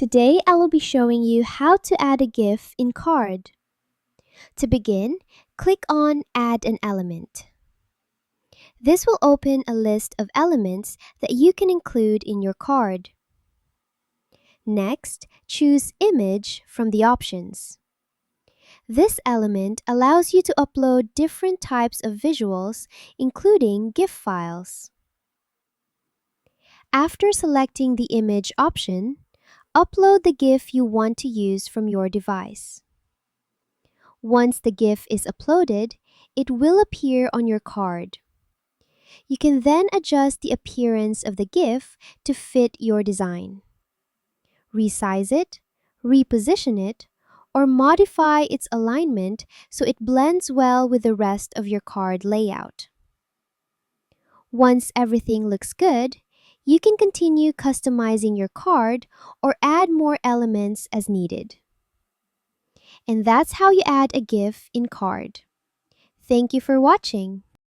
Today I will be showing you how to add a GIF in Card. To begin, click on Add an Element. This will open a list of elements that you can include in your card. Next, choose Image from the options. This element allows you to upload different types of visuals, including GIF files. After selecting the Image option, upload the GIF you want to use from your device. Once the GIF is uploaded, it will appear on your card. You can then adjust the appearance of the GIF to fit your design. Resize it, reposition it, or modify its alignment so it blends well with the rest of your card layout. Once everything looks good, you can continue customizing your card or add more elements as needed. And that's how you add a GIF in Card. Thank you for watching.